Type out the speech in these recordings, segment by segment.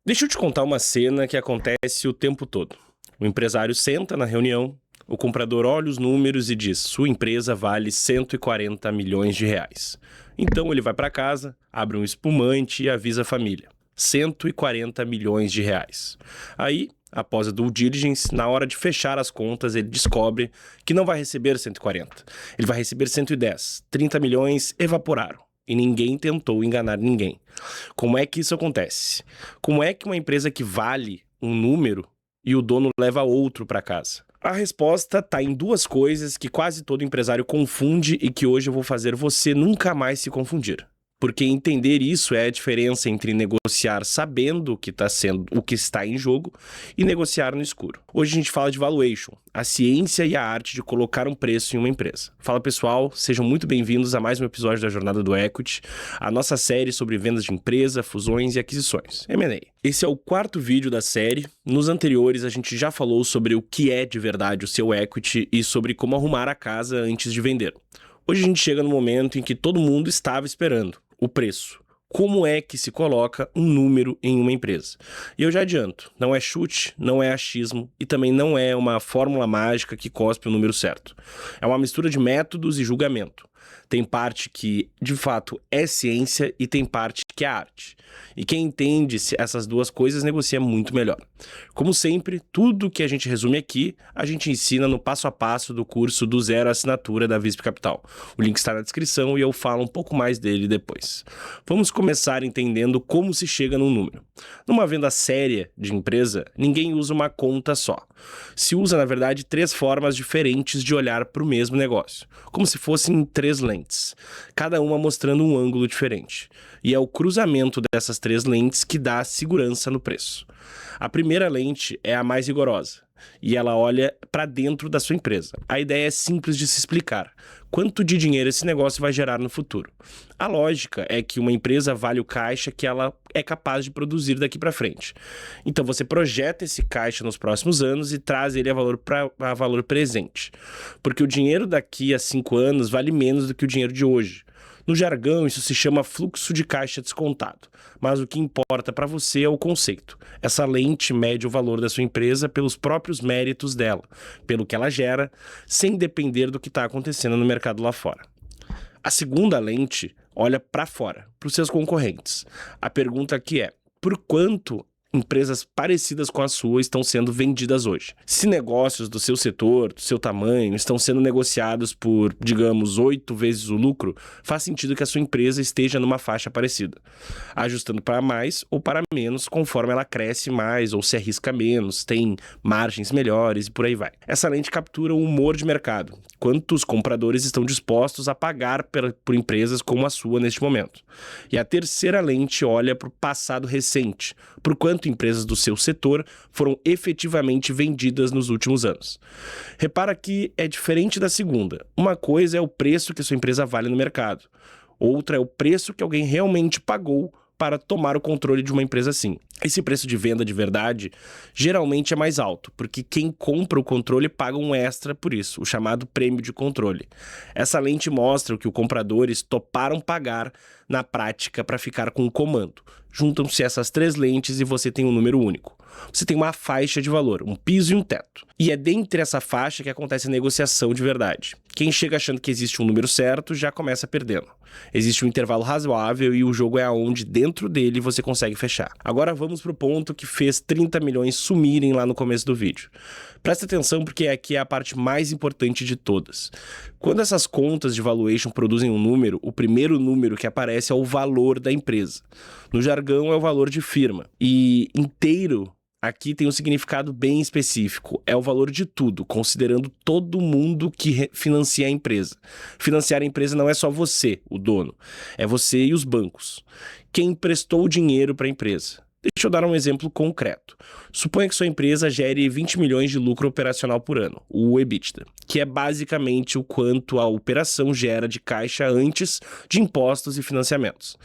Deixa eu te contar uma cena que acontece o tempo todo. O empresário senta na reunião, o comprador olha os números e diz: sua empresa vale 140 milhões de reais. Então ele vai para casa, abre um espumante e avisa a família: 140 milhões de reais. Aí, após a due diligence, na hora de fechar as contas, ele descobre que não vai receber 140. Ele vai receber 110. 30 milhões evaporaram. E ninguém tentou enganar ninguém. Como é que isso acontece? Como é que uma empresa que vale um número e o dono leva outro para casa? A resposta está em duas coisas que quase todo empresário confunde e que hoje eu vou fazer você nunca mais se confundir. Porque entender isso é a diferença entre negociar sabendo o que está em jogo e negociar no escuro. Hoje a gente fala de valuation, a ciência e a arte de colocar um preço em uma empresa. Fala pessoal, sejam muito bem-vindos a mais um episódio da Jornada do Equity, a nossa série sobre vendas de empresa, fusões e aquisições, M&A. Esse é o quarto vídeo da série. Nos anteriores a gente já falou sobre o que é de verdade o seu equity e sobre como arrumar a casa antes de vender. Hoje a gente chega no momento em que todo mundo estava esperando. O preço. Como é que se coloca um número em uma empresa? E eu já adianto, não é chute, não é achismo e também não é uma fórmula mágica que cospe o número certo. É uma mistura de métodos e julgamento. Tem parte que, de fato, é ciência e tem parte que é arte. E quem entende essas duas coisas negocia muito melhor. Como sempre, tudo que a gente resume aqui, a gente ensina no passo a passo do curso do Zero à Assinatura da Visp Capital. O link está na descrição e eu falo um pouco mais dele depois. Vamos começar entendendo como se chega num número. Numa venda séria de empresa, ninguém usa uma conta só. Se usa, na verdade, três formas diferentes de olhar para o mesmo negócio, como se fossem três lentes, cada uma mostrando um ângulo diferente. E é o cruzamento dessas três lentes que dá segurança no preço. A primeira lente é a mais rigorosa, e ela olha para dentro da sua empresa. A ideia é simples de se explicar. Quanto de dinheiro esse negócio vai gerar no futuro? A lógica é que uma empresa vale o caixa que ela é capaz de produzir daqui para frente. Então você projeta esse caixa nos próximos anos e traz ele a valor presente. Porque o dinheiro daqui a 5 anos vale menos do que o dinheiro de hoje. No jargão, isso se chama fluxo de caixa descontado, mas o que importa para você é o conceito. Essa lente mede o valor da sua empresa pelos próprios méritos dela, pelo que ela gera, sem depender do que está acontecendo no mercado lá fora. A segunda lente olha para fora, para os seus concorrentes. A pergunta aqui é: por quanto empresas parecidas com a sua estão sendo vendidas hoje? Se negócios do seu setor, do seu tamanho, estão sendo negociados por, digamos, 8 vezes o lucro, faz sentido que a sua empresa esteja numa faixa parecida, ajustando para mais ou para menos conforme ela cresce mais ou se arrisca menos, tem margens melhores e por aí vai. Essa lente captura o humor de mercado, quantos compradores estão dispostos a pagar por empresas como a sua neste momento. E a terceira lente olha para o passado recente, por quanto empresas do seu setor foram efetivamente vendidas nos últimos anos. Repara que é diferente da segunda. Uma coisa é o preço que a sua empresa vale no mercado. Outra é o preço que alguém realmente pagou para tomar o controle de uma empresa assim. Esse preço de venda de verdade geralmente é mais alto, porque quem compra o controle paga um extra por isso, o chamado prêmio de controle. Essa lente mostra o que os compradores toparam pagar na prática para ficar com o comando. Juntam-se essas três lentes e você tem um número único. Você tem uma faixa de valor, um piso e um teto. E é dentro dessa faixa que acontece a negociação de verdade. Quem chega achando que existe um número certo já começa perdendo. Existe um intervalo razoável e o jogo é aonde dentro dele você consegue fechar. Agora vamos para o ponto que fez 30 milhões sumirem lá no começo do vídeo. Presta atenção porque aqui é a parte mais importante de todas. Quando essas contas de valuation produzem um número, o primeiro número que aparece é o valor da empresa. No jargão é o valor de firma. E inteiro aqui tem um significado bem específico, é o valor de tudo, considerando todo mundo que financia a empresa. Financiar a empresa não é só você, o dono, é você e os bancos. Quem emprestou o dinheiro para a empresa. Deixa eu dar um exemplo concreto. Suponha que sua empresa gere 20 milhões de lucro operacional por ano, o EBITDA, que é basicamente o quanto a operação gera de caixa antes de impostos e financiamentos.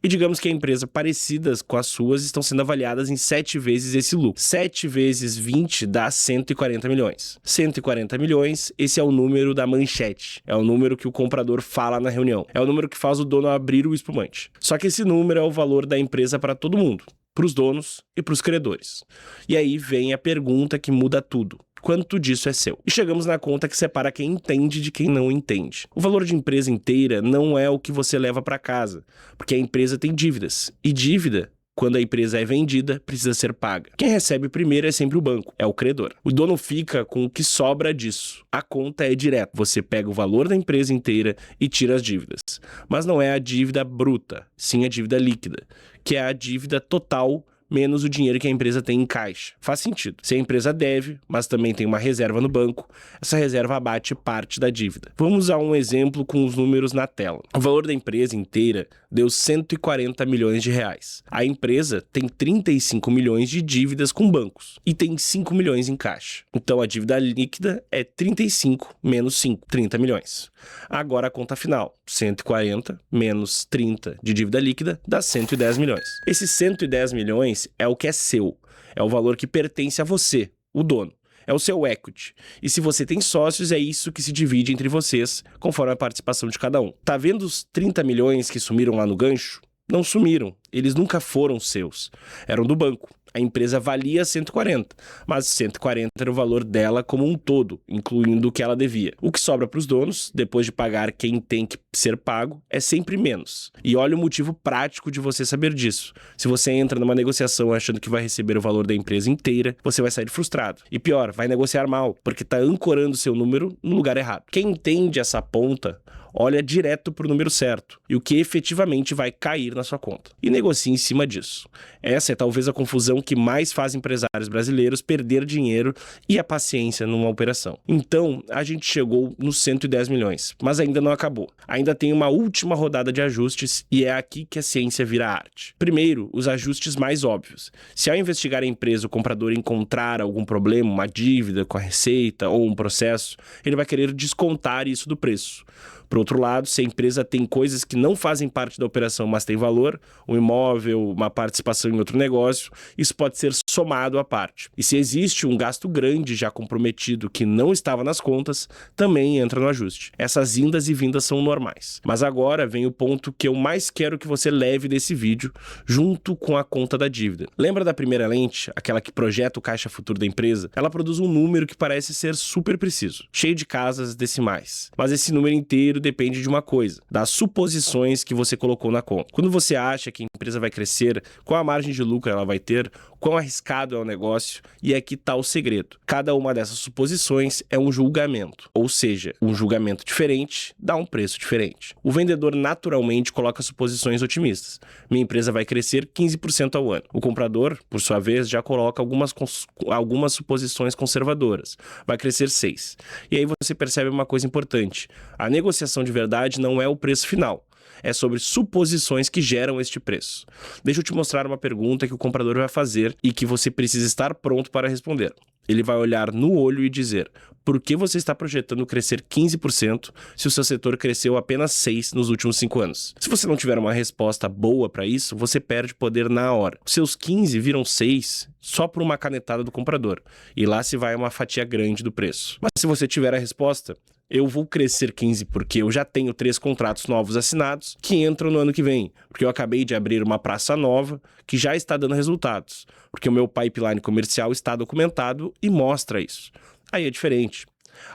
E digamos que a empresa parecidas com as suas estão sendo avaliadas em 7 vezes esse lucro. 7 vezes 20 dá 140 milhões. 140 milhões, esse é o número da manchete. É o número que o comprador fala na reunião. É o número que faz o dono abrir o espumante. Só que esse número é o valor da empresa para todo mundo. para os donos e para os credores. E aí vem a pergunta que muda tudo. Quanto disso é seu? E chegamos na conta que separa quem entende de quem não entende. O valor de empresa inteira não é o que você leva para casa, porque a empresa tem dívidas. E dívida, quando a empresa é vendida, precisa ser paga. Quem recebe primeiro é sempre o banco, é o credor. O dono fica com o que sobra disso. A conta é direta. Você pega o valor da empresa inteira e tira as dívidas. Mas não é a dívida bruta, sim a dívida líquida, que é a dívida total menos o dinheiro que a empresa tem em caixa. Faz sentido. Se a empresa deve, mas também tem uma reserva no banco, essa reserva abate parte da dívida. Vamos a um exemplo com os números na tela. O valor da empresa inteira deu 140 milhões de reais. A empresa tem 35 milhões de dívidas com bancos e tem 5 milhões em caixa. Então a dívida líquida é 35 menos 5, 30 milhões. Agora a conta final, 140 menos 30 de dívida líquida dá 110 milhões. Esses 110 milhões é o que é seu, é o valor que pertence a você, o dono. É o seu equity. E se você tem sócios, é isso que se divide entre vocês, conforme a participação de cada um. Tá vendo os 30 milhões que sumiram lá no gancho? Não sumiram, eles nunca foram seus. Eram do banco. A empresa valia 140, mas 140 era o valor dela como um todo, incluindo o que ela devia. O que sobra para os donos, depois de pagar quem tem que ser pago, é sempre menos. E olha o motivo prático de você saber disso. Se você entra numa negociação achando que vai receber o valor da empresa inteira, você vai sair frustrado. E pior, vai negociar mal, porque está ancorando seu número no lugar errado. Quem entende essa ponta, olha direto para o número certo e o que efetivamente vai cair na sua conta. E negocie em cima disso. Essa é talvez a confusão que mais faz empresários brasileiros perder dinheiro e a paciência numa operação. Então, a gente chegou nos 110 milhões, mas ainda não acabou. Ainda tem uma última rodada de ajustes e é aqui que a ciência vira arte. Primeiro, os ajustes mais óbvios. Se ao investigar a empresa o comprador encontrar algum problema, uma dívida com a receita ou um processo, ele vai querer descontar isso do preço. Por outro lado, se a empresa tem coisas que não fazem parte da operação, mas tem valor, um imóvel, uma participação em outro negócio, isso pode ser somado à parte. E se existe um gasto grande já comprometido que não estava nas contas, também entra no ajuste. Essas indas e vindas são normais. Mas agora vem o ponto que eu mais quero que você leve desse vídeo, junto com a conta da dívida. Lembra da primeira lente, aquela que projeta o caixa futuro da empresa? Ela produz um número que parece ser super preciso, cheio de casas decimais. Mas esse número inteiro depende de uma coisa, das suposições que você colocou na conta. Quando você acha que a empresa vai crescer, qual a margem de lucro ela vai ter, quão arriscado é o negócio, e aqui está o segredo. Cada uma dessas suposições é um julgamento, ou seja, um julgamento diferente dá um preço diferente. O vendedor naturalmente coloca suposições otimistas. Minha empresa vai crescer 15% ao ano. O comprador, por sua vez, já coloca algumas suposições conservadoras. Vai crescer 6%. E aí você percebe uma coisa importante. A negociação de verdade não é o preço final. É sobre suposições que geram este preço. Deixa eu te mostrar uma pergunta que o comprador vai fazer e que você precisa estar pronto para responder. Ele vai olhar no olho e dizer: por que você está projetando crescer 15% se o seu setor cresceu apenas 6% nos últimos 5 anos? Se você não tiver uma resposta boa para isso, você perde poder na hora. Os seus 15 viram 6 só por uma canetada do comprador. E lá se vai uma fatia grande do preço. Mas se você tiver a resposta: eu vou crescer 15 porque eu já tenho 3 contratos novos assinados que entram no ano que vem, porque eu acabei de abrir uma praça nova que já está dando resultados, porque o meu pipeline comercial está documentado e mostra isso. Aí é diferente.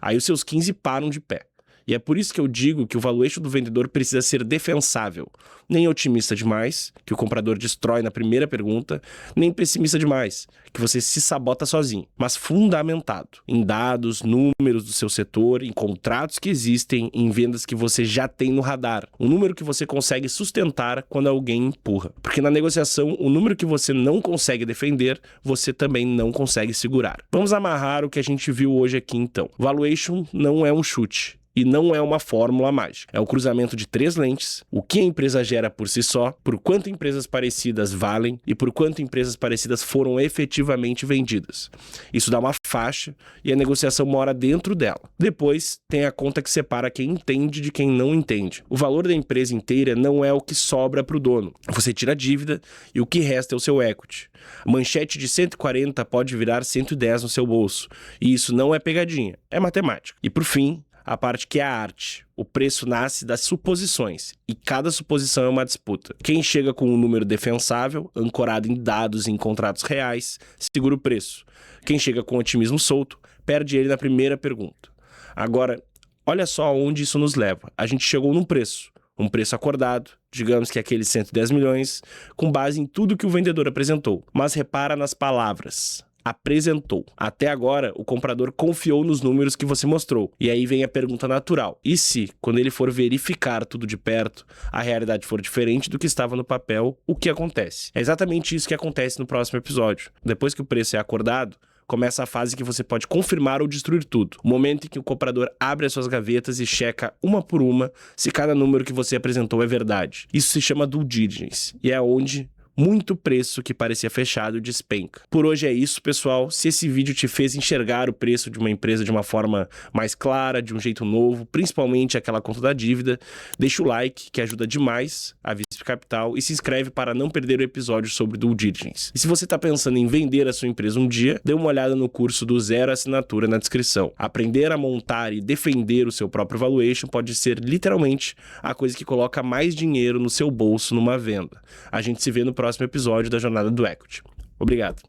Aí os seus 15 param de pé. E é por isso que eu digo que o valuation do vendedor precisa ser defensável. Nem otimista demais, que o comprador destrói na primeira pergunta, nem pessimista demais, que você se sabota sozinho. Mas fundamentado em dados, números do seu setor, em contratos que existem, em vendas que você já tem no radar. Um número que você consegue sustentar quando alguém empurra. Porque na negociação, o número que você não consegue defender, você também não consegue segurar. Vamos amarrar o que a gente viu hoje aqui então. Valuation não é um chute. E não é uma fórmula mágica. É o cruzamento de 3 lentes, o que a empresa gera por si só, por quanto empresas parecidas valem e por quanto empresas parecidas foram efetivamente vendidas. Isso dá uma faixa e a negociação mora dentro dela. Depois tem a conta que separa quem entende de quem não entende. O valor da empresa inteira não é o que sobra para o dono. Você tira a dívida e o que resta é o seu equity. A manchete de 140 pode virar 110 no seu bolso. E isso não é pegadinha, é matemática. E por fim, a parte que é a arte. O preço nasce das suposições, e cada suposição é uma disputa. Quem chega com um número defensável, ancorado em dados e em contratos reais, segura o preço. Quem chega com otimismo solto, perde ele na primeira pergunta. Agora, olha só aonde isso nos leva. A gente chegou num preço. Um preço acordado, digamos que aqueles 110 milhões, com base em tudo que o vendedor apresentou. Mas repara nas palavras. Apresentou. Até agora, o comprador confiou nos números que você mostrou. E aí vem a pergunta natural. E se, quando ele for verificar tudo de perto, a realidade for diferente do que estava no papel, o que acontece? É exatamente isso que acontece no próximo episódio. Depois que o preço é acordado, começa a fase que você pode confirmar ou destruir tudo. O momento em que o comprador abre as suas gavetas e checa uma por uma se cada número que você apresentou é verdade. Isso se chama due diligence. E é onde muito preço que parecia fechado despenca. Por hoje é isso, pessoal. Se esse vídeo te fez enxergar o preço de uma empresa de uma forma mais clara, de um jeito novo, principalmente aquela conta da dívida, deixa o like, que ajuda demais a Visp Capital, e se inscreve para não perder o episódio sobre due diligence. E se você está pensando em vender a sua empresa um dia, dê uma olhada no curso do Zero Assinatura na descrição. Aprender a montar e defender o seu próprio valuation pode ser literalmente a coisa que coloca mais dinheiro no seu bolso numa venda. A gente se vê no próximo episódio da Jornada do Equity. Obrigado.